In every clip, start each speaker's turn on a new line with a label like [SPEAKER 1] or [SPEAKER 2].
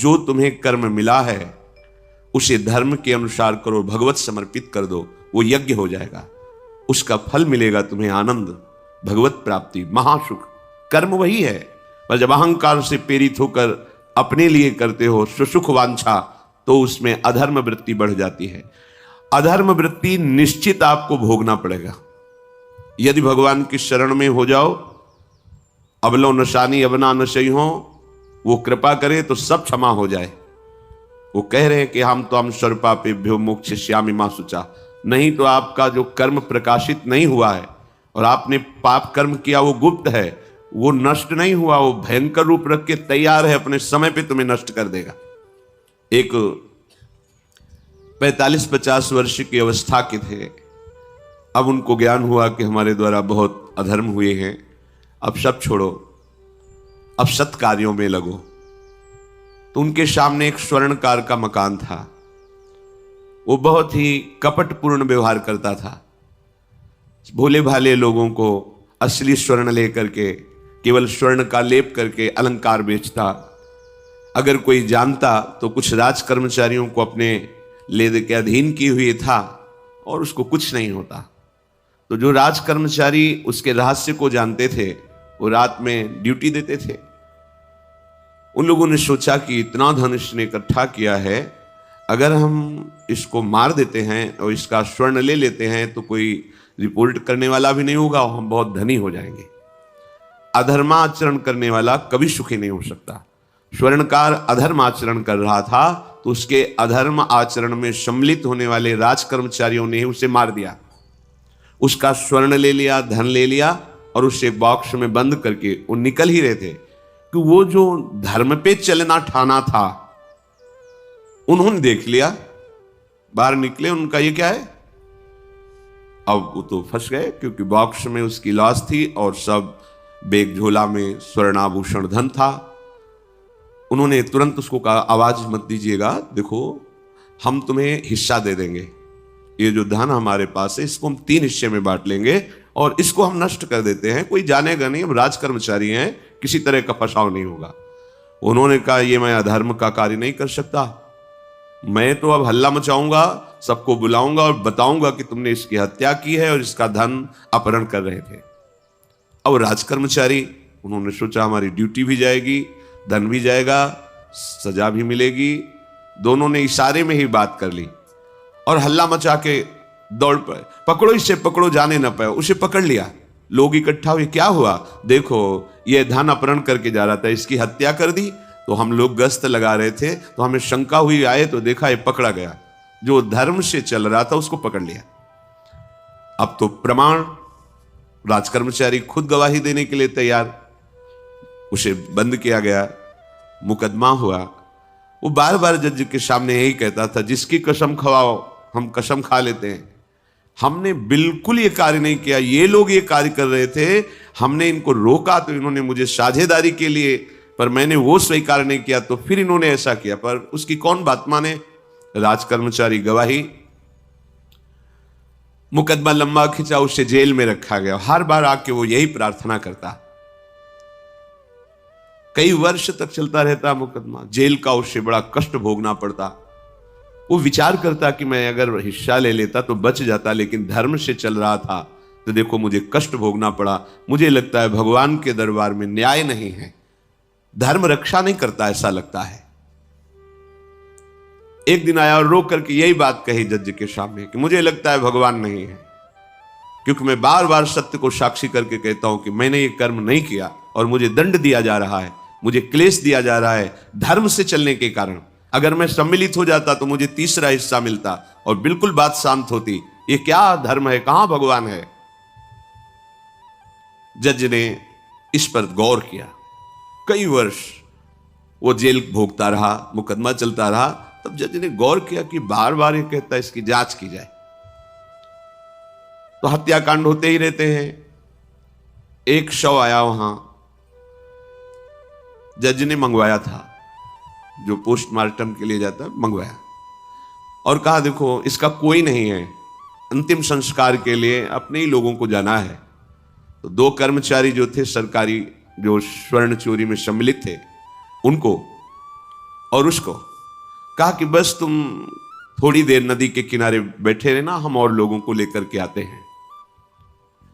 [SPEAKER 1] जो तुम्हें कर्म मिला है उसे धर्म के अनुसार करो, भगवत समर्पित कर दो, वो यज्ञ हो जाएगा, उसका फल मिलेगा तुम्हें आनंद, भगवत प्राप्ति, महासुख। कर्म वही है, पर जब अहंकार से प्रेरित होकर अपने लिए करते हो सुसुख वांछा, तो उसमें अधर्म वृत्ति बढ़ जाती है। अधर्म वृत्ति निश्चित आपको भोगना पड़ेगा। यदि भगवान की शरण में हो जाओ, अबलो नशानी अबना नशई हो, वो कृपा करे तो सब क्षमा हो जाए। वो कह रहे हैं कि हम तो हम सर्वपापेभ्यो मोक्षयिष्यामि मा शुचा। नहीं तो आपका जो कर्म प्रकाशित नहीं हुआ है और आपने पाप कर्म किया वो गुप्त है, वो नष्ट नहीं हुआ, वो भयंकर रूप रख के तैयार है, अपने समय पे तुम्हें नष्ट कर देगा। एक 45-50 वर्ष की अवस्था के थे, अब उनको ज्ञान हुआ कि हमारे द्वारा बहुत अधर्म हुए हैं, अब सब छोड़ो, अब सत् कार्यों में लगो। तो उनके सामने एक स्वर्णकार का मकान था। वो बहुत ही कपटपूर्ण व्यवहार करता था, भोले भाले लोगों को असली स्वर्ण लेकर के केवल स्वर्ण का लेप करके अलंकार बेचता। अगर कोई जानता तो कुछ राज कर्मचारियों को अपने लेद के अधीन किए हुए था और उसको कुछ नहीं होता। तो जो राज कर्मचारी उसके रहस्य को जानते थे वो रात में ड्यूटी देते थे। उन लोगों ने सोचा कि इतना धन इसने इकट्ठा किया है, अगर हम इसको मार देते हैं और इसका स्वर्ण ले लेते हैं तो कोई रिपोर्ट करने वाला भी नहीं होगा और हम बहुत धनी हो जाएंगे। अधर्माचरण करने वाला कभी सुखी नहीं हो सकता। स्वर्णकार अधर्म आचरण कर रहा था तो उसके अधर्म आचरण में सम्मिलित होने वाले राज कर्मचारियों ने उसे मार दिया। उसका स्वर्ण ले लिया, धन ले लिया और उसे बॉक्स में बंद करके वो निकल ही रहे थे कि वो जो धर्म पे चलना ठाना था उन्होंने देख लिया, बाहर निकले, उनका ये क्या है। अब वो तो फंस गए क्योंकि बॉक्स में उसकी लाश थी और सब बेग झोला में स्वर्णाभूषण धन था। उन्होंने तुरंत उसको कहा, आवाज मत दीजिएगा, देखो हम तुम्हें हिस्सा दे देंगे, ये जो धन हमारे पास है इसको हम 3 हिस्से में बांट लेंगे और इसको हम नष्ट कर देते हैं, कोई जानेगा नहीं, हम राज कर्मचारी हैं, किसी तरह का फसाव नहीं होगा। उन्होंने कहा, ये मैं अधर्म का कार्य नहीं कर सकता, मैं तो अब हल्ला मचाऊंगा, सबको बुलाऊंगा और बताऊंगा कि तुमने इसकी हत्या की है और इसका धन अपहरण कर रहे थे। अब राज कर्मचारी, उन्होंने सोचा हमारी ड्यूटी भी जाएगी, धन भी जाएगा, सजा भी मिलेगी। दोनों ने इशारे में ही बात कर ली और हल्ला मचा के दौड़ पाए, पकड़ो इसे, पकड़ो, जाने न पाए। उसे पकड़ लिया, लोग इकट्ठा हुए, क्या हुआ, देखो ये धन अपहरण करके जा रहा था, इसकी हत्या कर दी। तो हम लोग गश्त लगा रहे थे तो हमें शंका हुई, आए तो देखा ये पकड़ा गया, जो धर्म से चल रहा था उसको पकड़ लिया। अब तो प्रमाण, राज कर्मचारी खुद गवाही देने के लिए तैयार, उसे बंद किया गया, मुकदमा हुआ। वो बार बार जज के सामने यही कहता था, जिसकी कसम खवाओ हम कसम खा लेते हैं, हमने बिल्कुल ये कार्य नहीं किया, ये लोग ये कार्य कर रहे थे, हमने इनको रोका तो इन्होंने मुझे साझेदारी के लिए, पर मैंने वो स्वीकार नहीं किया तो फिर इन्होंने ऐसा किया, पर उसकी कौन बात माने। राज कर्मचारी गवाही, मुकदमा लंबा खिंचा, उसे जेल में रखा गया। हर बार आके वो यही प्रार्थना करता, कई वर्ष तक चलता रहता मुकदमा, जेल का उससे बड़ा कष्ट भोगना पड़ता। वो विचार करता कि मैं अगर हिस्सा ले लेता तो बच जाता, लेकिन धर्म से चल रहा था तो देखो मुझे कष्ट भोगना पड़ा। मुझे लगता है भगवान के दरबार में न्याय नहीं है, धर्म रक्षा नहीं करता, ऐसा लगता है। एक दिन आया और रो करके यही बात कही जज के सामने कि मुझे लगता है भगवान नहीं है, क्योंकि मैं बार बार सत्य को साक्षी करके कहता हूं कि मैंने ये कर्म नहीं किया और मुझे दंड दिया जा रहा है, मुझे क्लेश दिया जा रहा है धर्म से चलने के कारण। अगर मैं सम्मिलित हो जाता तो मुझे तीसरा हिस्सा मिलता और बिल्कुल बात शांत होती। ये क्या धर्म है, कहां भगवान है। जज ने इस पर गौर किया, कई वर्ष वो जेल भोगता रहा, मुकदमा चलता रहा। तब जज ने गौर किया कि बार बार ये कहता है इसकी जांच की जाए, तो हत्याकांड होते ही रहते हैं। एक शव आया वहां, जज ने मंगवाया था, जो पोस्टमार्टम के लिए जाता है, मंगवाया और कहा देखो इसका कोई नहीं है, अंतिम संस्कार के लिए अपने ही लोगों को जाना है। तो 2 कर्मचारी जो थे सरकारी, जो स्वर्ण चोरी में सम्मिलित थे, उनको और उसको कहा कि बस तुम थोड़ी देर नदी के किनारे बैठे रहना, हम और लोगों को लेकर के आते हैं।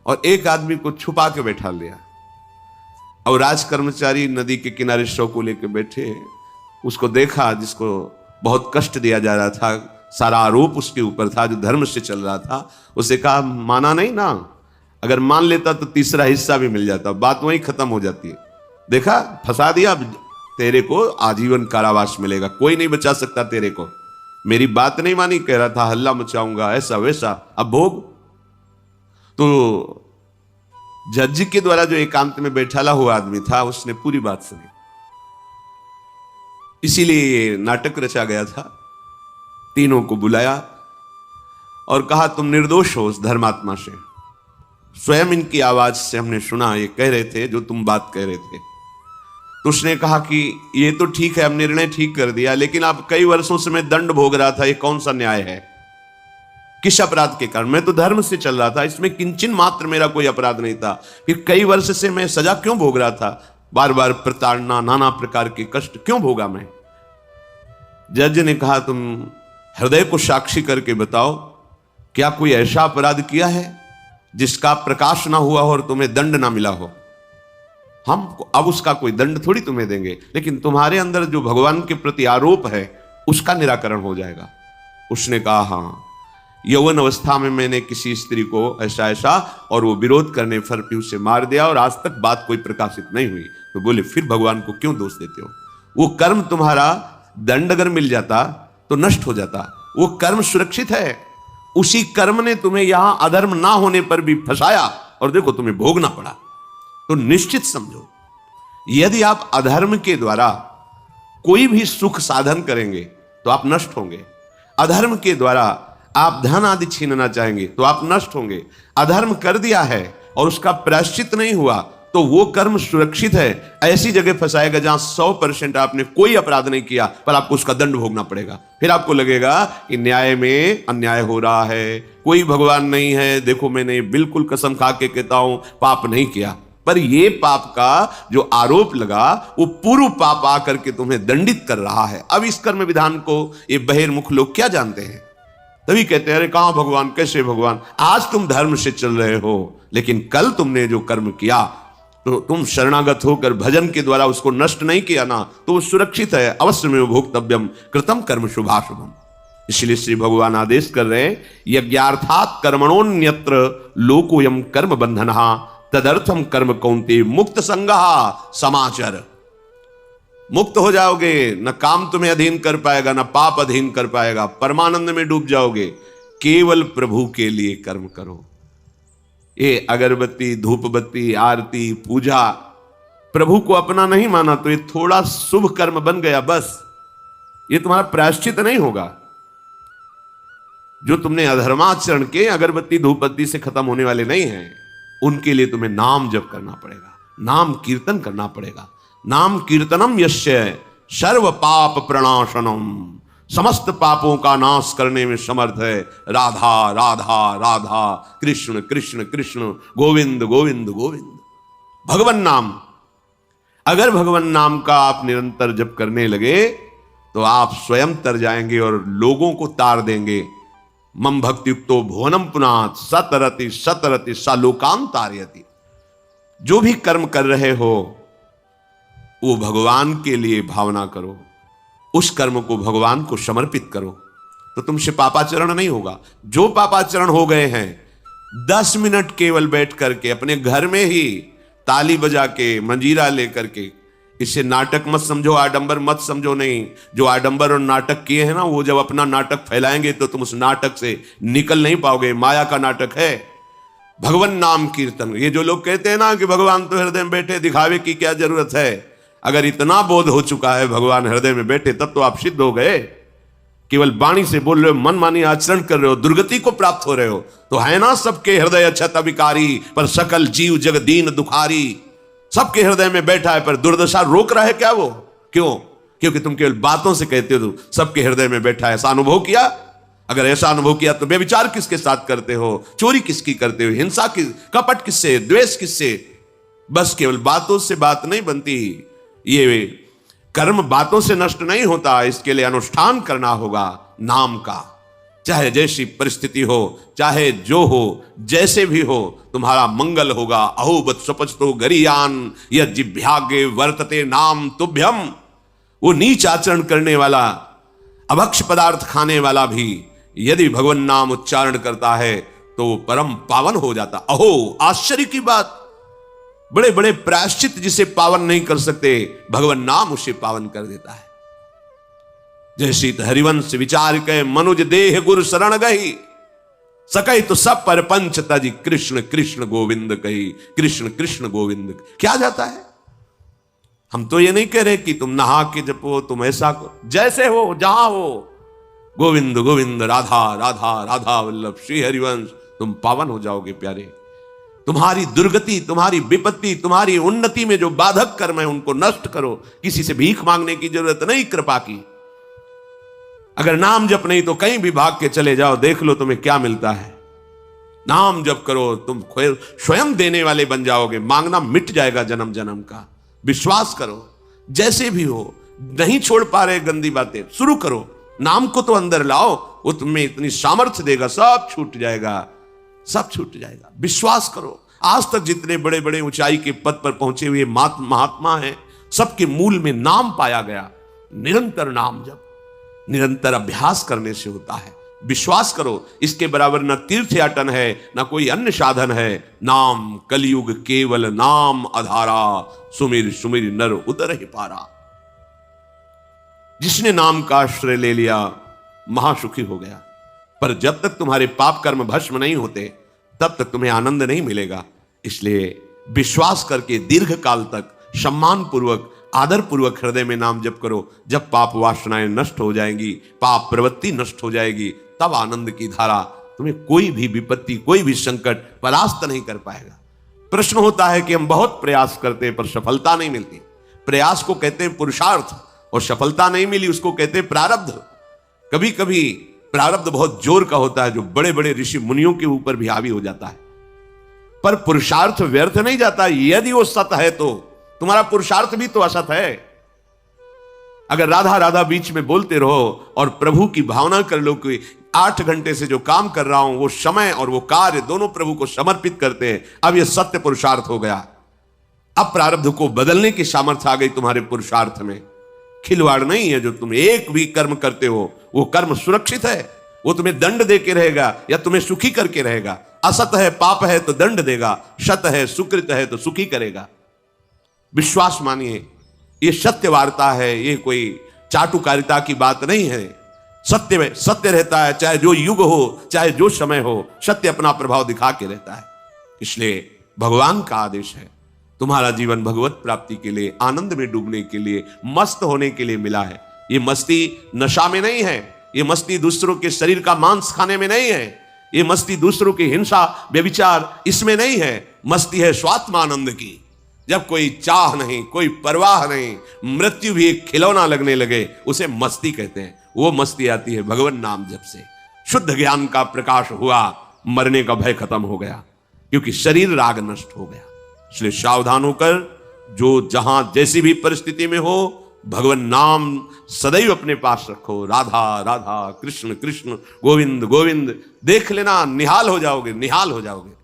[SPEAKER 1] और एक आदमी को छुपा के बैठा लिया और राज कर्मचारी नदी के किनारे शव को लेकर बैठे। उसको देखा जिसको बहुत कष्ट दिया जा रहा था, सारा आरोप उसके ऊपर था, जो धर्म से चल रहा था। उसे कहा माना नहीं ना, अगर मान लेता तो तीसरा हिस्सा भी मिल जाता, बात वहीं खत्म हो जाती है। देखा, फंसा दिया, तेरे को आजीवन कारावास मिलेगा, कोई नहीं बचा सकता तेरे को। मेरी बात नहीं मानी, कह रहा था हल्ला मचाऊंगा, ऐसा वैसा, अब भोग। तो जज के द्वारा जो एकांत में बैठाला हुआ आदमी था, उसने पूरी बात सुनी, इसीलिए नाटक रचा गया था। तीनों को बुलाया और कहा तुम निर्दोष हो उस धर्मात्मा से, स्वयं इनकी आवाज से हमने सुना ये कह रहे थे जो तुम बात कह रहे थे। तो उसने कहा कि ये तो ठीक है, अब निर्णय ठीक कर दिया, लेकिन आप कई वर्षों से मैं दंड भोग रहा था, ये कौन सा न्याय है? किस अपराध के कारण? मैं तो धर्म से चल रहा था, इसमें किंचन मात्र मेरा कोई अपराध नहीं था, फिर कई वर्ष से मैं सजा क्यों भोग रहा था? बार बार प्रताड़ना, नाना प्रकार के कष्ट क्यों भोगा मैं? जज ने कहा तुम हृदय को साक्षी करके बताओ, क्या कोई ऐसा अपराध किया है जिसका प्रकाश ना हुआ हो और तुम्हें दंड ना मिला हो? हम अब उसका कोई दंड थोड़ी तुम्हें देंगे, लेकिन तुम्हारे अंदर जो भगवान के प्रति आरोप है उसका निराकरण हो जाएगा। उसने कहा हाँ, यौवन अवस्था में मैंने किसी स्त्री को ऐसा ऐसा, और वो विरोध करने पर भी उसे मार दिया और आज तक बात कोई प्रकाशित नहीं हुई। तो बोले फिर भगवान को क्यों दोष देते हो? वो कर्म तुम्हारा दंड अगर मिल जाता तो नष्ट हो जाता, वो कर्म सुरक्षित है। उसी कर्म ने तुम्हें यहां अधर्म ना होने पर भी फंसाया और देखो तुम्हें भोगना पड़ा। तो निश्चित समझो, यदि आप अधर्म के द्वारा कोई भी सुख साधन करेंगे तो आप नष्ट होंगे। अधर्म के द्वारा आप धन आदि छीनना चाहेंगे तो आप नष्ट होंगे। अधर्म कर दिया है और उसका प्रायश्चित नहीं हुआ तो वो कर्म सुरक्षित है। ऐसी जगह फंसाएगा जहां 100% आपने कोई अपराध नहीं किया पर आपको उसका दंड भोगना पड़ेगा। फिर आपको लगेगा कि न्याय में अन्याय हो रहा है, कोई भगवान नहीं है। देखो मैंने बिल्कुल कसम खा के कहता हूं पाप नहीं किया, पर ये पाप का जो आरोप लगा वो पूर्व पाप आकर के तुम्हें दंडित कर रहा है। अब इस कर्म विधान को ये बहिर्मुख लोग क्या जानते हैं? तभी कहते हैं अरे कहां भगवान, कैसे भगवान? आज तुम धर्म से चल रहे हो, लेकिन कल तुमने जो कर्म किया तो तुम शरणागत होकर भजन के द्वारा उसको नष्ट नहीं किया ना, तो वो सुरक्षित है। अवश्य में भोक्तव्यम कृतम कर्म शुभाशुभम। इसलिए श्री भगवान आदेश कर रहे हैं यज्ञार्थात् कर्मणोन्यत्र लोकोयम कर्म बंधनः तदर्थम कर्म कौन्ते मुक्त संगः समाचर। मुक्त हो जाओगे, न काम तुम्हें अधीन कर पाएगा, न पाप अधीन कर पाएगा, परमानंद में डूब जाओगे। केवल प्रभु के लिए कर्म करो। ये अगरबत्ती, धूप बत्ती, आरती, पूजा, प्रभु को अपना नहीं माना तो ये थोड़ा शुभ कर्म बन गया, बस ये तुम्हारा प्रायश्चित नहीं होगा। जो तुमने अधर्माचरण के अगरबत्ती धूप बत्ती से खत्म होने वाले नहीं हैं, उनके लिए तुम्हें नाम जप करना पड़ेगा, नाम कीर्तन करना पड़ेगा। नाम कीर्तनम यस्य सर्व पाप प्रणाशनम, समस्त पापों का नाश करने में समर्थ है। राधा राधा राधा, कृष्ण कृष्ण कृष्ण, गोविंद गोविंद गोविंद। भगवन नाम, अगर भगवन नाम का आप निरंतर जप करने लगे तो आप स्वयं तर जाएंगे और लोगों को तार देंगे। मम भक्तियुक्तो भुवनम पुनात् सतरति सतरति स लोकान् तारयति। जो भी कर्म कर रहे हो वो भगवान के लिए भावना करो, उस कर्म को भगवान को समर्पित करो, तो तुमसे पापाचरण नहीं होगा। जो पापाचरण हो गए हैं 10 मिनट केवल बैठ करके अपने घर में ही ताली बजा के मंजीरा लेकर के, इसे नाटक मत समझो, आडंबर मत समझो। नहीं, जो आडंबर और नाटक किए हैं ना, वो जब अपना नाटक फैलाएंगे तो तुम उस नाटक से निकल नहीं पाओगे। माया का नाटक है। भगवान नाम कीर्तन, ये जो लोग कहते हैं ना कि भगवान तो हृदय में बैठे, दिखावे की क्या जरूरत है? अगर इतना बोध हो चुका है भगवान हृदय में बैठे, तब तो आप सिद्ध हो गए। केवल वाणी से बोल रहे हो, मन मानी आचरण कर रहे हो, दुर्गति को प्राप्त हो रहे हो, तो है ना सबके हृदय अक्षत विकारी, पर सकल जीव जग दीन दुखारी। सबके हृदय में बैठा है पर दुर्दशा रोक रहा है क्या वो? क्यों? क्योंकि तुम केवल बातों से कहते हो तो सबके हृदय में बैठा है। ऐसा अनुभव किया? अगर ऐसा अनुभव किया तो बेविचार किसके साथ करते हो, चोरी किसकी करते हो, हिंसा की, कपट किससे, द्वेष किससे? बस केवल बातों से बात नहीं बनती। ये कर्म बातों से नष्ट नहीं होता, इसके लिए अनुष्ठान करना होगा नाम का। चाहे जैसी परिस्थिति हो, चाहे जो हो, जैसे भी हो, तुम्हारा मंगल होगा। अहोबत स्वपचतो गरियान यह जिभ्यागे वर्तते नाम तुभ्यम। वो नीच आचरण करने वाला, अभक्ष पदार्थ खाने वाला भी यदि भगवान नाम उच्चारण करता है तो वो परम पावन हो जाता। अहो, आश्चर्य की बात, बड़े बड़े प्रायश्चित जिसे पावन नहीं कर सकते, भगवान नाम उसे पावन कर देता है। जैसी हरिवंश विचार के मनुज देह गुरु शरण गई, सकई तो सब पर पंच तजी कृष्ण कृष्ण गोविंद कही। कृष्ण कृष्ण गोविंद क्या जाता है। हम तो ये नहीं कह रहे कि तुम नहा के जपो, तुम ऐसा करो, जैसे हो जहां हो, गोविंद गोविंद राधा राधा राधा वल्लभ श्री हरिवंश, तुम पावन हो जाओगे प्यारे। तुम्हारी दुर्गति, तुम्हारी विपत्ति, तुम्हारी उन्नति में जो बाधक कर्म है उनको नष्ट करो। किसी से भीख मांगने की जरूरत नहीं, कृपा की। अगर नाम जप नहीं तो कहीं भी भाग के चले जाओ, देख लो तुम्हें क्या मिलता है। नाम जप करो, तुम स्वयं देने वाले बन जाओगे, मांगना मिट जाएगा जन्म जन्म का। विश्वास करो, जैसे भी हो, नहीं छोड़ पा रहे गंदी बातें, शुरू करो, नाम को तो अंदर लाओ, वो तुम्हें इतनी सामर्थ्य देगा, सब छूट जाएगा, सब छूट जाएगा। विश्वास करो, आज तक जितने बड़े बड़े ऊंचाई के पद पर पहुंचे हुए महात्मा हैं, सबके मूल में नाम पाया गया। निरंतर नाम जप, निरंतर अभ्यास करने से होता है। विश्वास करो, इसके बराबर न तीर्थयाटन है, न कोई अन्य साधन है। नाम कलयुग केवल नाम आधारा, सुमिर सुमिर नर उतर ही पारा। जिसने नाम का आश्रय ले लिया महासुखी हो गया। पर जब तक तुम्हारे पाप कर्म भस्म नहीं होते, तब तक तुम्हें आनंद नहीं मिलेगा। इसलिए विश्वास करके दीर्घ काल तक सम्मान पूर्वक, आदर पूर्वक हृदय में नाम जप करो। जब पाप वासनाएं नष्ट हो जाएंगी, पाप प्रवृत्ति नष्ट हो जाएगी, तब आनंद की धारा, तुम्हें कोई भी विपत्ति, कोई भी संकट परास्त नहीं कर पाएगा। प्रश्न होता है कि हम बहुत प्रयास करते हैं पर सफलता नहीं मिलती। प्रयास को कहते हैं पुरुषार्थ, और सफलता नहीं मिली उसको कहते हैं प्रारब्ध। कभी कभी प्रारब्ध बहुत जोर का होता है, जो बड़े बड़े ऋषि मुनियों के ऊपर भी हावी हो जाता है। पर पुरुषार्थ व्यर्थ नहीं जाता। यदि वो सत है तो तुम्हारा पुरुषार्थ भी तो असत है। अगर राधा राधा बीच में बोलते रहो और प्रभु की भावना कर लो कि 8 घंटे से जो काम कर रहा हूं वो समय और वो कार्य दोनों प्रभु को समर्पित करते हैं, अब ये सत्य पुरुषार्थ हो गया। अब प्रारब्ध को बदलने की सामर्थ्य आ गई तुम्हारे पुरुषार्थ में। खिलवाड़ नहीं है। जो तुम एक भी कर्म करते हो वो कर्म सुरक्षित है, वो तुम्हें दंड दे के रहेगा या तुम्हें सुखी करके रहेगा। असत है, पाप है तो दंड देगा, सत है, सुकृत है तो सुखी करेगा। विश्वास मानिए, ये सत्य वार्ता है, ये कोई चाटुकारिता की बात नहीं है। सत्य में सत्य रहता है, चाहे जो युग हो, चाहे जो समय हो, सत्य अपना प्रभाव दिखा के रहता है। इसलिए भगवान का आदेश है, तुम्हारा जीवन भगवत प्राप्ति के लिए, आनंद में डूबने के लिए, मस्त होने के लिए मिला है। ये मस्ती नशा में नहीं है, ये मस्ती दूसरों के शरीर का मांस खाने में नहीं है, ये मस्ती दूसरों की हिंसा व्यभिचार इसमें नहीं है। मस्ती है स्वात्मानंद की। जब कोई चाह नहीं, कोई परवाह नहीं, मृत्यु भी एक खिलौना लगने लगे, उसे मस्ती कहते हैं। वो मस्ती आती है भगवान नाम जप से। शुद्ध ज्ञान का प्रकाश हुआ, मरने का भय खत्म हो गया, क्योंकि शरीर राग नष्ट हो गया। इसलिए सावधान होकर, जो जहां जैसी भी परिस्थिति में हो, भगवान नाम सदैव अपने पास रखो। राधा राधा, कृष्ण कृष्ण, गोविंद गोविंद। देख लेना, निहाल हो जाओगे, निहाल हो जाओगे,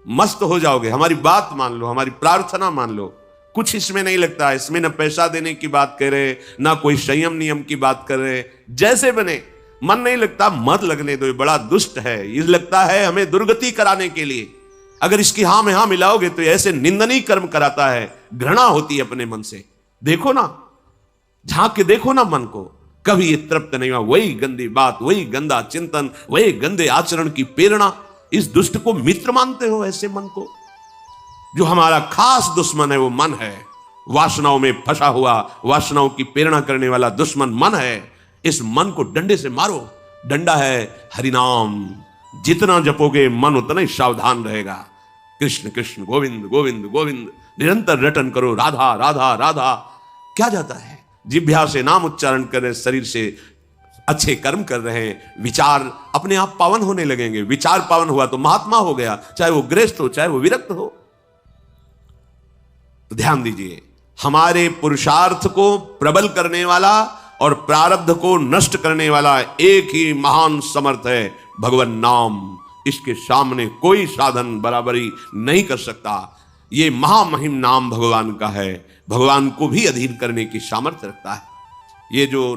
[SPEAKER 1] मस्त हो जाओगे। हमारी बात मान लो, हमारी प्रार्थना मान लो, कुछ इसमें नहीं लगता। इसमें न पैसा देने की बात कर रहे, ना कोई संयम नियम की बात कर रहे। जैसे बने, मन नहीं लगता, मत लगने दो, ये बड़ा दुष्ट है। ये लगता है हमें दुर्गति कराने के लिए। अगर इसकी हां में हां मिलाओगे तो ऐसे निंदनीय कर्म कराता है, घृणा होती है अपने मन से। देखो ना, झांक के देखो ना मन को, कभी ये तृप्त नहीं हुआ। वही गंदी बात, वही गंदा चिंतन, वही गंदे आचरण की प्रेरणा। इस दुष्ट को मित्र मानते हो, ऐसे मन को? जो हमारा खास दुश्मन है वो मन है। वासनाओं में फंसा हुआ, वासनाओं की प्रेरणा करने वाला दुश्मन मन है। इस मन को डंडे से मारो। डंडा है हरिनाम। जितना जपोगे मन उतना ही सावधान रहेगा। कृष्ण कृष्ण, गोविंद गोविंद गोविंद, निरंतर रटन करो। राधा राधा राधा। क्या जाता है? जिह्वा से नाम उच्चारण कर रहे, शरीर से अच्छे कर्म कर रहे हैं, विचार अपने आप पावन होने लगेंगे। विचार पावन हुआ तो महात्मा हो गया, चाहे वो गृहस्थ हो, चाहे वो विरक्त हो। तो ध्यान दीजिए, हमारे पुरुषार्थ को प्रबल करने वाला और प्रारब्ध को नष्ट करने वाला एक ही महान समर्थ है, भगवान नाम। इसके सामने कोई साधन बराबरी नहीं कर सकता। ये महामहिम नाम भगवान का है, भगवान को भी अधीन करने की सामर्थ्य रखता है। ये जो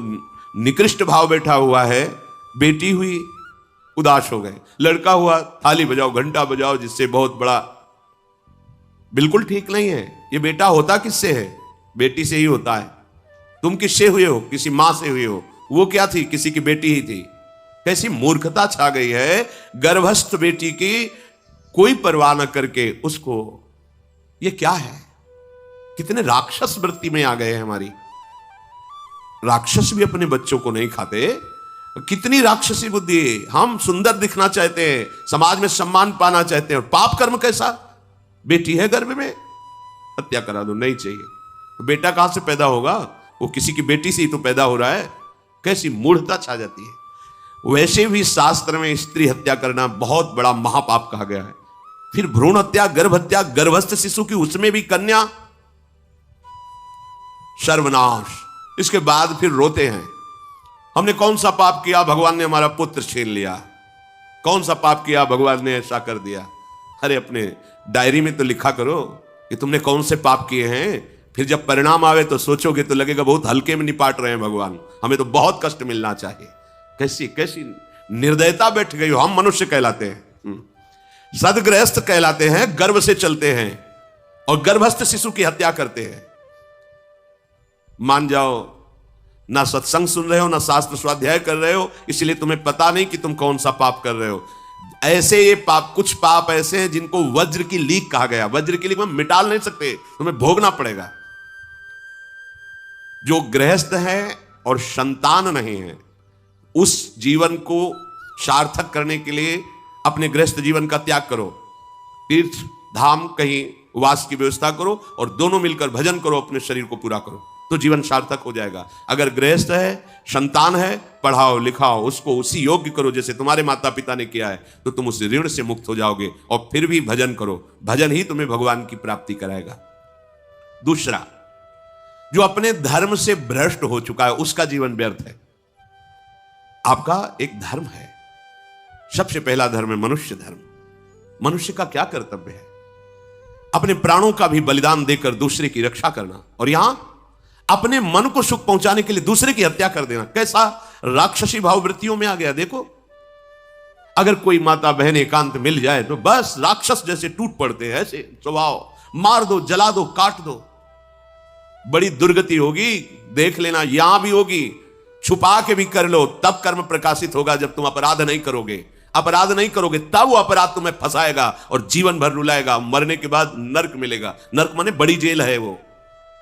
[SPEAKER 1] निकृष्ट भाव बैठा हुआ है, बेटी हुई उदास हो गए, लड़का हुआ थाली बजाओ घंटा बजाओ, जिससे बहुत बड़ा, बिल्कुल ठीक नहीं है। ये बेटा होता किससे है? बेटी से ही होता है। तुम किससे हुए हो? किसी मां से हुए हो। वो क्या थी? किसी की बेटी ही थी। कैसी मूर्खता छा गई है, गर्भस्थ बेटी की कोई परवाह न करके उसको, ये क्या है? कितने राक्षस वृत्ति में आ गए हैं हमारी। राक्षस भी अपने बच्चों को नहीं खाते। कितनी राक्षसी बुद्धि है। हम सुंदर दिखना चाहते हैं, समाज में सम्मान पाना चाहते हैं, और पाप कर्म कैसा? बेटी है गर्भ में, हत्या करा दो, नहीं चाहिए। तो बेटा कहां से पैदा होगा? वो किसी की बेटी से ही तो पैदा हो रहा है। कैसी मूढ़ता छा जाती है। वैसे भी शास्त्र में स्त्री हत्या करना बहुत बड़ा महापाप कहा गया है। फिर भ्रूण हत्या, गर्भ हत्या, गर्भस्थ शिशु की, उसमें भी कन्या, सर्वनाश। इसके बाद फिर रोते हैं, हमने कौन सा पाप किया, भगवान ने हमारा पुत्र छीन लिया। कौन सा पाप किया, भगवान ने ऐसा कर दिया। अरे अपने डायरी में तो लिखा करो कि तुमने कौन से पाप किए हैं। फिर जब परिणाम आवे तो सोचोगे तो लगेगा बहुत हल्के में निपाट रहे हैं भगवान, हमें तो बहुत कष्ट मिलना चाहिए। कैसी कैसी निर्दयता बैठ गई हो। हम मनुष्य कहलाते हैं, सदगृहस्थ कहलाते हैं, गर्भ से चलते हैं, और गर्भस्थ शिशु की हत्या करते हैं। मान जाओ, ना सत्संग सुन रहे हो, ना शास्त्र स्वाध्याय कर रहे हो, इसलिए तुम्हें पता नहीं कि तुम कौन सा पाप कर रहे हो। ऐसे ये पाप, कुछ पाप ऐसे हैं जिनको वज्र की लीक कहा गया। वज्र की लीक में मिटाल नहीं सकते, तुम्हें भोगना पड़ेगा। जो गृहस्थ है और संतान नहीं है, उस जीवन को सार्थक करने के लिए अपने गृहस्थ जीवन का त्याग करो, तीर्थ धाम कहीं वास की व्यवस्था करो, और दोनों मिलकर भजन करो, अपने शरीर को पूरा करो, तो जीवन सार्थक हो जाएगा। अगर गृहस्थ है, संतान है, पढ़ाओ लिखाओ, उसको उसी योग्य करो जैसे तुम्हारे माता पिता ने किया है, तो तुम उस ऋण से मुक्त हो जाओगे। और फिर भी भजन करो, भजन ही तुम्हें भगवान की प्राप्ति कराएगा। दूसरा, जो अपने धर्म से भ्रष्ट हो चुका है, उसका जीवन व्यर्थ है। आपका एक धर्म है, सबसे पहला धर्म है मनुष्य धर्म। मनुष्य का क्या कर्तव्य है? अपने प्राणों का भी बलिदान देकर दूसरे की रक्षा करना, और यहां अपने मन को सुख पहुंचाने के लिए दूसरे की हत्या कर देना। कैसा राक्षसी भाव वृत्तियों में आ गया। देखो, अगर कोई माता बहन एकांत मिल जाए तो बस राक्षस जैसे टूट पड़ते हैं, ऐसे स्वभाव, मार दो, जला दो, काट दो। बड़ी दुर्गति होगी, देख लेना, यहां भी होगी। छुपा के भी कर लो, तब कर्म प्रकाशित होगा। जब तुम अपराध नहीं करोगे, अपराध नहीं करोगे, तब वो अपराध तुम्हें फंसाएगा और जीवन भर रुलाएगा। मरने के बाद नर्क मिलेगा। नर्क माने बड़ी जेल है, वो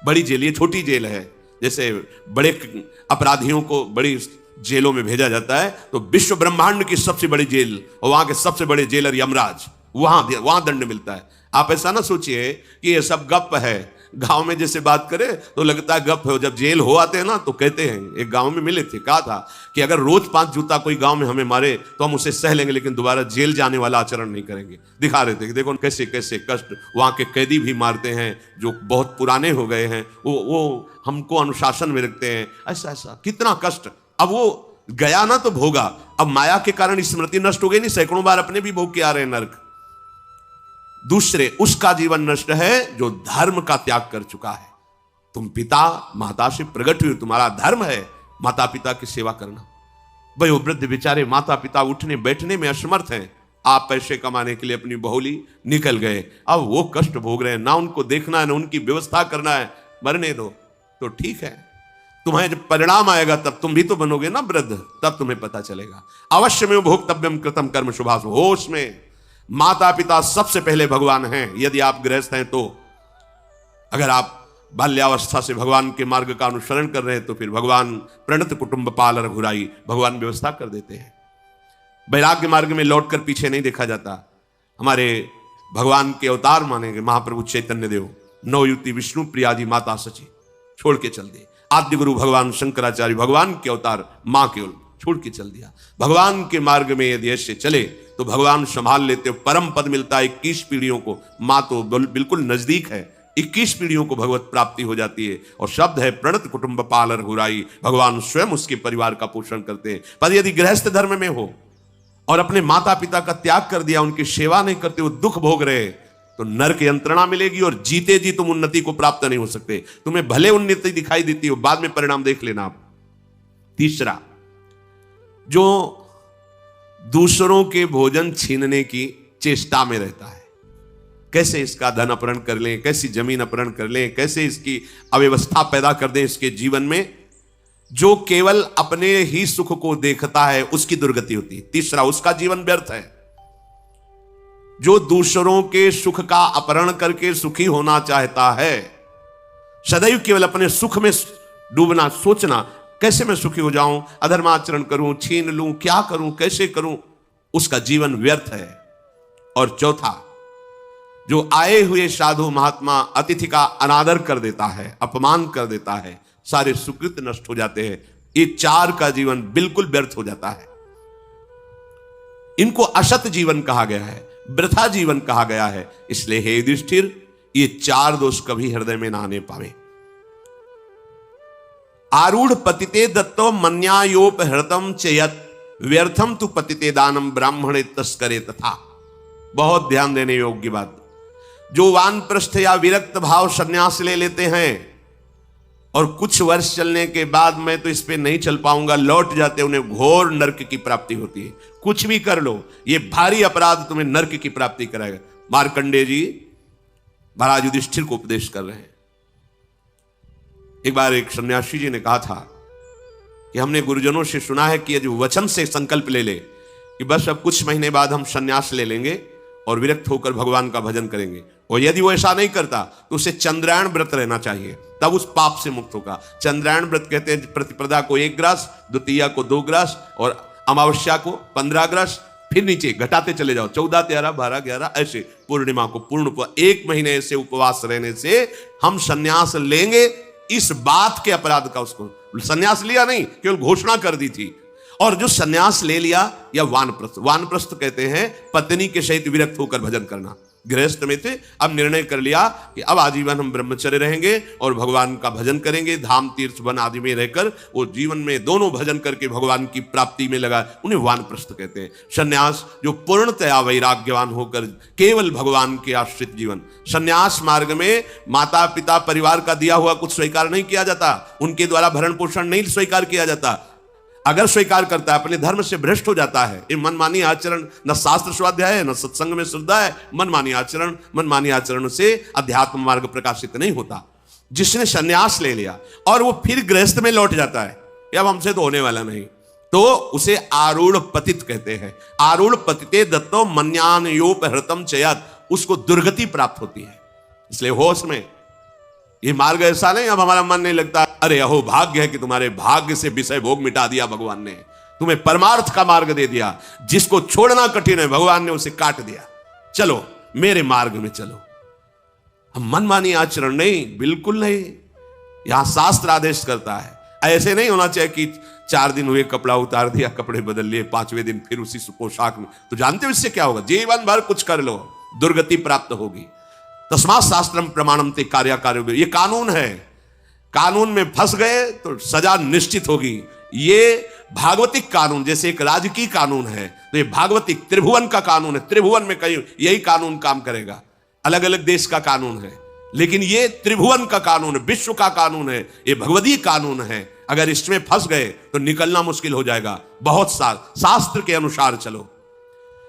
[SPEAKER 1] बड़ी जेल, ये छोटी जेल है। जैसे बड़े अपराधियों को बड़ी जेलों में भेजा जाता है, तो विश्व ब्रह्मांड की सबसे बड़ी जेल, और वहां के सबसे बड़े जेलर यमराज, वहां दंड मिलता है। आप ऐसा ना सोचिए कि ये सब गप है। गांव में जैसे बात करें तो लगता है गप है, जब जेल हो आते हैं ना तो कहते हैं, एक गांव में मिले थे, कहा था कि अगर रोज 5 जूता कोई गांव में हमें मारे तो हम उसे सह लेंगे, लेकिन दोबारा जेल जाने वाला आचरण नहीं करेंगे। दिखा रहे थे कि देखो कैसे कैसे कष्ट वहां के कैदी भी मारते हैं जो बहुत पुराने हो गए हैं, वो हमको अनुशासन में रखते हैं। ऐसा ऐसा कितना कष्ट। अब वो गया ना तो भोगा, अब माया के कारण स्मृति नष्ट हो गई नहीं, सैकड़ों बार अपने भी भोग के आ रहे हैं नर्क। दूसरे, उसका जीवन नष्ट है जो धर्म का त्याग कर चुका है। तुम पिता माता से प्रकट हुए, तुम्हारा धर्म है माता पिता की सेवा करना। भाई वो वृद्ध बेचारे माता पिता उठने बैठने में असमर्थ हैं, आप पैसे कमाने के लिए अपनी बहुली निकल गए, अब वो कष्ट भोग रहे हैं। ना उनको देखना है, ना उनकी व्यवस्था करना है, मरने दो तो ठीक है। तुम्हें जब परिणाम आएगा तब तुम भी तो बनोगे ना वृद्ध, तब तुम्हें पता चलेगा। अवश्य में भोक्तव्यम कृतम कर्म शुभाशु। होश में, माता पिता सबसे पहले भगवान हैं यदि आप गृहस्थ हैं तो। अगर आप बाल्यावस्था से भगवान के मार्ग का अनुसरण कर रहे हैं तो फिर भगवान प्रणत कुटुंब पाल रघुराई, भगवान व्यवस्था कर देते हैं। वैराग्य मार्ग में लौटकर पीछे नहीं देखा जाता। हमारे भगवान के अवतार मानेंगे महाप्रभु चैतन्य देव, नवयुति विष्णु प्रियादि माता सची छोड़ के चल दिए। आद्य गुरु भगवान शंकराचार्य भगवान के अवतार मां केवल छोड़ के चल दिया। भगवान के मार्ग में यदि ऐसे चले तो भगवान संभाल लेते हो, परम पद मिलता है 21 पीढ़ियों को। मां तो बिल्कुल नजदीक है, 21 पीढ़ियों को भगवत प्राप्ति हो जाती है। और शब्द है प्रणत कुटुंब पालर हुराई, भगवान स्वयं उसके परिवार का पोषण करते हैं। पर यदि गृहस्थ धर्म में हो और अपने माता पिता का त्याग कर दिया, उनकी सेवा नहीं करते, वो दुख भोग रहे, तो नरक यंत्रणा मिलेगी और जीते जी तुम उन्नति को प्राप्त नहीं हो सकते। तुम्हें भले उन्नति दिखाई देती हो, बाद में परिणाम देख लेना आप। तीसरा, जो दूसरों के भोजन छीनने की चेष्टा में रहता है, कैसे इसका धन अपहरण कर लें, कैसी जमीन अपहरण कर लें, कैसे इसकी अव्यवस्था पैदा कर दें इसके जीवन में, जो केवल अपने ही सुख को देखता है उसकी दुर्गति होती है। तीसरा, उसका जीवन व्यर्थ है। जो दूसरों के सुख का अपहरण करके सुखी होना चाहता है, सदैव केवल अपने सुख में डूबना, सोचना कैसे मैं सुखी हो जाऊं, अधर्माचरण करूं, छीन लूं, क्या करूं, कैसे करूं, उसका जीवन व्यर्थ है। और चौथा, जो आए हुए साधु महात्मा अतिथि का अनादर कर देता है, अपमान कर देता है, सारे सुकृत नष्ट हो जाते हैं। ये चार का जीवन बिल्कुल व्यर्थ हो जाता है। इनको असत जीवन कहा गया है, वृथा जीवन कहा गया है। इसलिए हे युधिष्ठिर, ये चार दोष कभी हृदय में ना आने पावे। आरूढ़ पतिते दत्तो मन्यायोपहृतम चयत, व्यर्थम तु पतिते दानम ब्राह्मणे तस्करे तथा। बहुत ध्यान देने योग्य बात। जो वानप्रस्थ या विरक्त भाव संन्यास ले लेते हैं और कुछ वर्ष चलने के बाद मैं तो इस पे नहीं चल पाऊंगा लौट जाते, उन्हें घोर नरक की प्राप्ति होती है। कुछ भी कर लो, ये भारी अपराध तुम्हें नरक की प्राप्ति कराएगा। मार्कंडेय जी महाराज युधिष्ठिर को उपदेश कर रहे हैं। एक बार एक सन्यासी जी ने कहा था कि हमने गुरुजनों से सुना है कि यदि वचन से संकल्प ले ले कि बस अब कुछ महीने बाद हम संन्यास ले लेंगे और विरक्त होकर भगवान का भजन करेंगे, और यदि वो ऐसा नहीं करता तो उसे चंद्रायण व्रत रहना चाहिए, तब उस पाप से मुक्त होगा। चंद्रायण व्रत कहते हैं प्रतिपदा को 1 ग्रास, द्वितीया को 2 ग्रास और अमावस्या को 15 ग्रास, फिर नीचे घटाते चले जाओ, 14, 13, 12, 11, ऐसे पूर्णिमा को पूर्ण 1 महीने ऐसे उपवास रहने से हम संन्यास लेंगे। इस बात के अपराध का, उसको संन्यास लिया नहीं, केवल घोषणा कर दी थी। और जो संन्यास ले लिया या वानप्रस्थ, वानप्रस्थ कहते हैं पत्नी के सहित विरक्त होकर भजन करना। गृहस्थ में थे, अब निर्णय कर लिया कि अब आजीवन हम ब्रह्मचर्य रहेंगे और भगवान का भजन करेंगे, धाम तीर्थ वन आदि में रहकर वो जीवन में दोनों भजन करके भगवान की प्राप्ति में लगा, उन्हें वानप्रस्थ कहते हैं। संन्यास जो पूर्णतया वैराग्यवान होकर केवल भगवान के आश्रित जीवन। संन्यास मार्ग में माता पिता परिवार का दिया हुआ कुछ स्वीकार नहीं किया जाता, उनके द्वारा भरण पोषण नहीं स्वीकार किया जाता। अगर स्वीकार करता है अपने धर्म से भ्रष्ट हो जाता है। ये मनमानी आचरण, न शास्त्र स्वाध्याय है, न सत्संग में श्रद्धा है। मनमानी आचरण से अध्यात्म मार्ग प्रकाशित नहीं होता। जिसने संन्यास ले लिया और वो फिर गृहस्थ में लौट जाता है, अब हमसे तो होने वाला नहीं, तो उसे आरूढ़ पतित कहते हैं। आरूढ़ पतिते दत्तो मन्यानयोपहृतम चयत, उसको दुर्गति प्राप्त होती है। इसलिए होश में, ये मार्ग ऐसा नहीं अब हमारा मन नहीं लगता, अरे अहो भाग्य है कि तुम्हारे भाग्य से विषय भोग मिटा दिया भगवान ने, तुम्हें परमार्थ का मार्ग दे दिया। जिसको छोड़ना कठिन है भगवान ने उसे काट दिया, चलो मेरे मार्ग में चलो। हम मनमानी आचरण नहीं, बिल्कुल नहीं। यहां शास्त्र आदेश करता है। ऐसे नहीं होना चाहिए कि 4 दिन हुए कपड़ा उतार दिया, कपड़े बदल लिए, 5वें दिन फिर उसी पोशाक में। तो जानते हो इससे क्या होगा? जीवन भर कुछ कर लो, दुर्गति प्राप्त होगी। तस्मात् शास्त्रम प्रमाणम ते कार्याकार्यो, ये कानून है। कानून में फंस गए तो सजा निश्चित होगी। ये भागवतिक कानून, जैसे एक राजकीय कानून है, तो ये भागवतिक त्रिभुवन का कानून है। त्रिभुवन में कहीं यही कानून काम करेगा। अलग अलग देश का कानून है, लेकिन ये त्रिभुवन का कानून है, विश्व का कानून है, ये भगवदीय कानून है। अगर इसमें फंस गए तो निकलना मुश्किल हो जाएगा। बहुत शास्त्र के अनुसार चलो।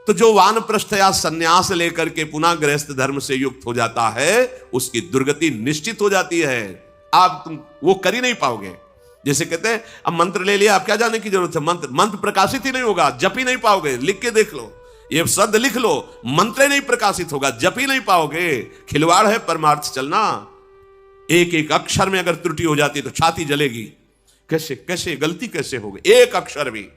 [SPEAKER 1] तो जो वानप्रस्थ या संन्यास लेकर के पुनः गृहस्थ धर्म से युक्त हो जाता है, उसकी दुर्गति निश्चित हो जाती है। आप तुम वो कर ही नहीं पाओगे। जैसे कहते हैं अब मंत्र ले लिया, आप क्या जाने की जरूरत है? मंत्र प्रकाशित ही नहीं होगा, जप ही नहीं पाओगे। लिख के देख लो, ये शब्द लिख लो, मंत्र नहीं प्रकाशित होगा, जप ही नहीं पाओगे। खिलवाड़ है परमार्थ चलना। एक एक अक्षर में अगर त्रुटि हो जाती तो छाती जलेगी। कैसे गलती कैसे होगी? एक अक्षर भी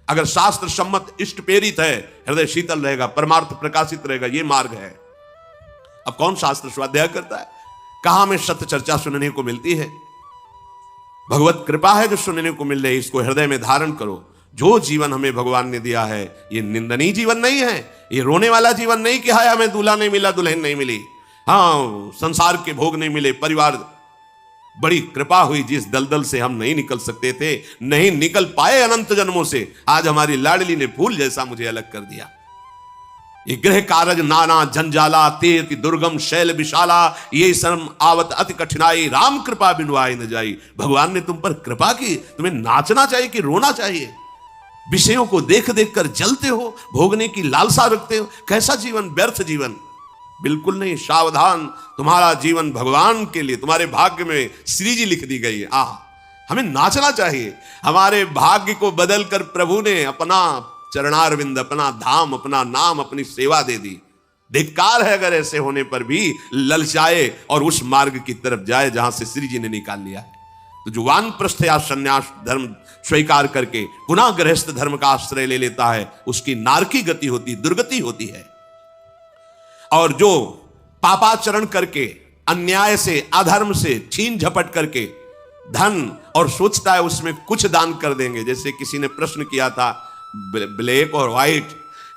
[SPEAKER 1] अगर शास्त्र सम्मत इष्ट प्रेरित है, हृदय शीतल रहेगा, परमार्थ प्रकाशित रहेगा। ये मार्ग है। अब कौन शास्त्र स्वाध्याय करता है? कहां में सत्य चर्चा सुनने को मिलती है? भगवत कृपा है जो सुनने को मिल रही, इसको हृदय में धारण करो। जो जीवन हमें भगवान ने दिया है, ये निंदनीय जीवन नहीं है, ये रोने वाला जीवन नहीं कि हाय हमें दूल्हा नहीं मिला, दुल्हन नहीं मिली। हाँ, संसार के भोग नहीं मिले, परिवार, बड़ी कृपा हुई जिस दलदल से हम नहीं निकल सकते थे, नहीं निकल पाए अनंत जन्मों से, आज हमारी लाडली ने फूल जैसा मुझे अलग कर दिया। ये ग्रह कारज नाना जंजाला, तेति दुर्गम शैल विशाला, ये शर्म आवत अति कठिनाई, राम कृपा बिनु आए न जाई। भगवान ने तुम पर कृपा की, तुम्हें नाचना चाहिए कि रोना चाहिए? विषयों को देख देख कर जलते हो, भोगने की लालसा रखते हो, कैसा जीवन, व्यर्थ जीवन। बिल्कुल नहीं, सावधान, तुम्हारा जीवन भगवान के लिए, तुम्हारे भाग्य में श्री जी लिख दी गई है। हमें नाचना चाहिए। हमारे भाग्य को बदल कर प्रभु ने अपना चरणारविंद, अपना धाम, अपना नाम, अपनी सेवा दे दी। धिक्कार है अगर ऐसे होने पर भी ललचाए और उस मार्ग की तरफ जाए जहां से श्री जी ने निकाल लिया। तो जो वानप्रस्थ या संन्यास धर्म स्वीकार करके पुनः गृहस्थ धर्म का आश्रय ले लेता है, उसकी नारकी गति होती, दुर्गति होती है। और जो पापाचरण करके, अन्याय से, अधर्म से छीन झपट करके धन, और सोचता है उसमें कुछ दान कर देंगे। जैसे किसी ने प्रश्न किया था ब्लैक और व्हाइट,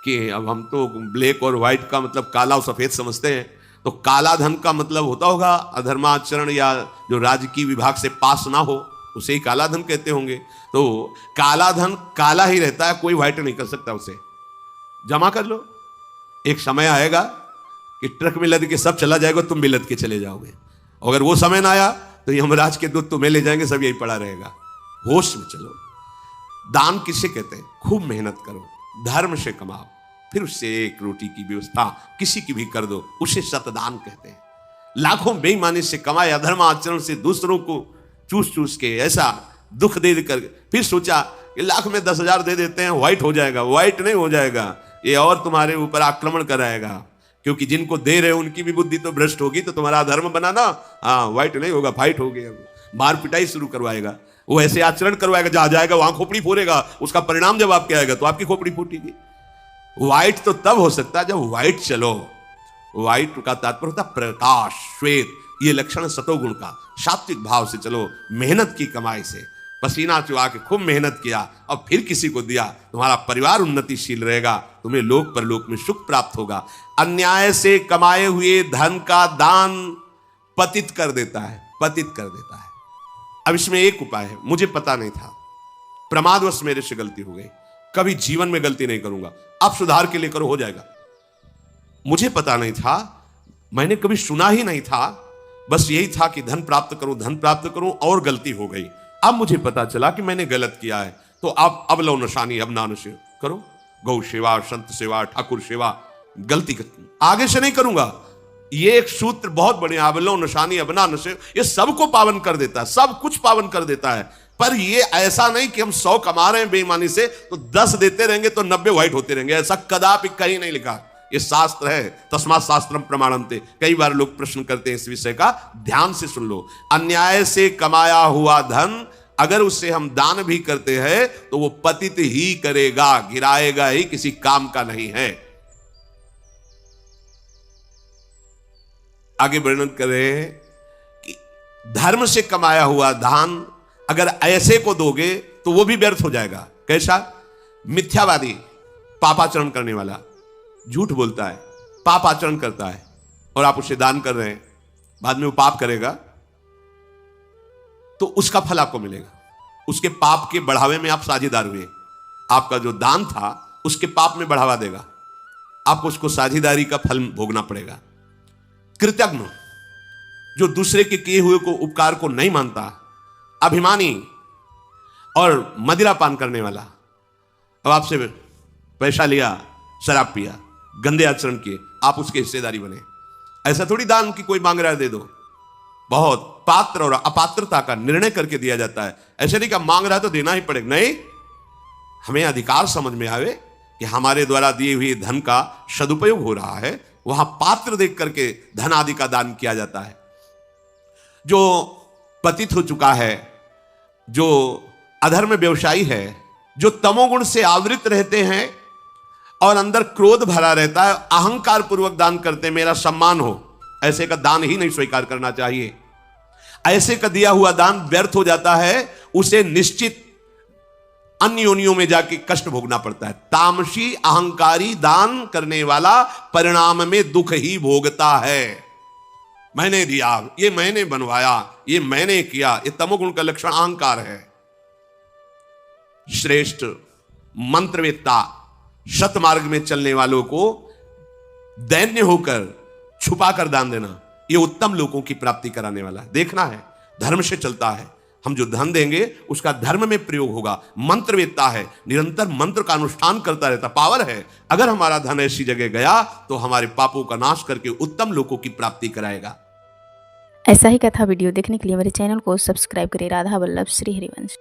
[SPEAKER 1] कि अब हम तो ब्लैक और व्हाइट का मतलब काला और सफेद समझते हैं, तो काला धन का मतलब होता होगा अधर्माचरण या जो राजकीय विभाग से पास ना हो, उसे ही काला धन कहते होंगे। तो काला धन काला ही रहता है, कोई व्हाइट नहीं कर सकता उसे। जमा कर लो, एक समय आएगा कि ट्रक में लद के सब चला जाएगा, तुम भी लद के चले जाओगे। अगर वो समय ना आया तो यमराज के दूत तुम्हें ले जाएंगे, सब यही पड़ा रहेगा। होश में चलो। दान किसे कहते हैं? खूब मेहनत करो, धर्म से कमाओ, फिर उससे एक रोटी की व्यवस्था किसी की भी कर दो, उसे सतदान कहते हैं। लाखों बेईमानी से कमाए, अधर्म आचरण से दूसरों को चूस चूस के ऐसा दुख दे कर फिर सोचा कि लाख में 10,000 दे देते हैं, व्हाइट हो जाएगा। व्हाइट नहीं हो जाएगा, ये और तुम्हारे ऊपर आक्रमण कराएगा, क्योंकि जिनको दे रहे हो उनकी भी बुद्धि तो भ्रष्ट होगी। तो तुम्हारा धर्म बनाना, हाँ, व्हाइट नहीं होगा, फाइट हो गया। मार पिटाई शुरू करवाएगा, वो ऐसे आचरण करवाएगा, जहां जाएगा वहां खोपड़ी फोड़ेगा। उसका परिणाम जब आपके आएगा तो आपकी खोपड़ी फूटेगी। व्हाइट तो तब हो सकता है जब व्हाइट चलो। व्हाइट का तात्पर्य होता प्रकाश, श्वेत, ये लक्षण सतोगुण का। सात्विक भाव से चलो, मेहनत की कमाई से, पसीना चुहा के खूब मेहनत किया और फिर किसी को दिया, तुम्हारा परिवार उन्नतिशील रहेगा, तुम्हें लोक परलोक में सुख प्राप्त होगा। अन्याय से कमाए हुए धन का दान पतित कर देता है, पतित कर देता है। अब इसमें एक उपाय है, मुझे पता नहीं था, प्रमादवश मेरे से गलती हो गई, कभी जीवन में गलती नहीं करूंगा। अब सुधार के लिए करो, हो जाएगा। मुझे पता नहीं था, मैंने कभी सुना ही नहीं था, बस यही था कि धन प्राप्त करूं, धन प्राप्त करूं, और गलती हो गई। अब मुझे पता चला कि मैंने गलत किया है, तो अब लो नशानी, अब ना नशे करो, गौ सेवा, संत सेवा, ठाकुर सेवा, गलती आगे से नहीं करूंगा। ये एक सूत्र बहुत बढ़िया, अबलो नशानी अबना नशे, ये सबको पावन कर देता है, सब कुछ पावन कर देता है। पर ये ऐसा नहीं कि हम 100 कमा रहे हैं बेईमानी से तो 10 देते रहेंगे तो 90 व्हाइट होते रहेंगे, ऐसा कदापि कहीं नहीं लिखा। ये शास्त्र है, तस्मात् शास्त्रम प्रमाणन्ते। कई बार लोग प्रश्न करते हैं इस विषय का, ध्यान से सुन लो। अन्याय से कमाया हुआ धन अगर उससे हम दान भी करते हैं तो वो पतित ही करेगा, गिराएगा ही, किसी काम का नहीं है। आगे वर्णन कर रहे हैं कि धर्म से कमाया हुआ दान अगर ऐसे को दोगे तो वो भी व्यर्थ हो जाएगा। कैसा? मिथ्यावादी, पापाचरण करने वाला, झूठ बोलता है, पापाचरण करता है, और आप उसे दान कर रहे हैं, बाद में वो पाप करेगा तो उसका फल आपको मिलेगा। उसके पाप के बढ़ावे में आप साझेदार हुए। आपका जो दान था उसके पाप में बढ़ावा देगा, आपको उसको साझेदारी का फल भोगना पड़ेगा। कृतज्ञ, जो दूसरे के किए हुए को उपकार को नहीं मानता, अभिमानी और मदिरा पान करने वाला, अब आपसे पैसा लिया, शराब पिया, गंदे आचरण किए, आप उसके हिस्सेदारी बने। ऐसा थोड़ी दान की कोई मांग रहा है दे दो, बहुत पात्र और अपात्रता का निर्णय करके दिया जाता है। ऐसे नहीं कि मांग रहा है तो देना ही पड़ेगा, नहीं, हमें अधिकार समझ में आवे कि हमारे द्वारा दिए हुए धन का सदुपयोग हो रहा है, वहां पात्र देख करके धन आदि का दान किया जाता है। जो पतित हो चुका है, जो अधर्म व्यवसायी है, जो तमोगुण से आवृत रहते हैं और अंदर क्रोध भरा रहता है, अहंकार पूर्वक दान करते, मेरा सम्मान हो, ऐसे का दान ही नहीं स्वीकार करना चाहिए। ऐसे का दिया हुआ दान व्यर्थ हो जाता है, उसे निश्चित अन्य योनियों में जाके कष्ट भोगना पड़ता है। तामसी अहंकारी दान करने वाला परिणाम में दुख ही भोगता है। मैंने दिया, ये मैंने बनवाया, ये मैंने किया, ये तमोगुण का लक्षण अहंकार है। श्रेष्ठ मंत्रवेत्ता सतमार्ग में चलने वालों को दैन्य होकर छुपा कर दान देना, ये उत्तम लोगों की प्राप्ति कराने वाला है। देखना है, धर्म से चलता है। हम जो धन देंगे उसका धर्म में प्रयोग होगा। मंत्रवेत्ता है, निरंतर मंत्र का अनुष्ठान करता रहता, पावर है। अगर हमारा धन ऐसी जगह गया तो हमारे पापों का नाश करके उत्तम लोगों की प्राप्ति कराएगा।
[SPEAKER 2] ऐसा ही कथा वीडियो देखने के लिए मेरे चैनल को सब्सक्राइब करें। राधा वल्लभ श्री हरिवंश।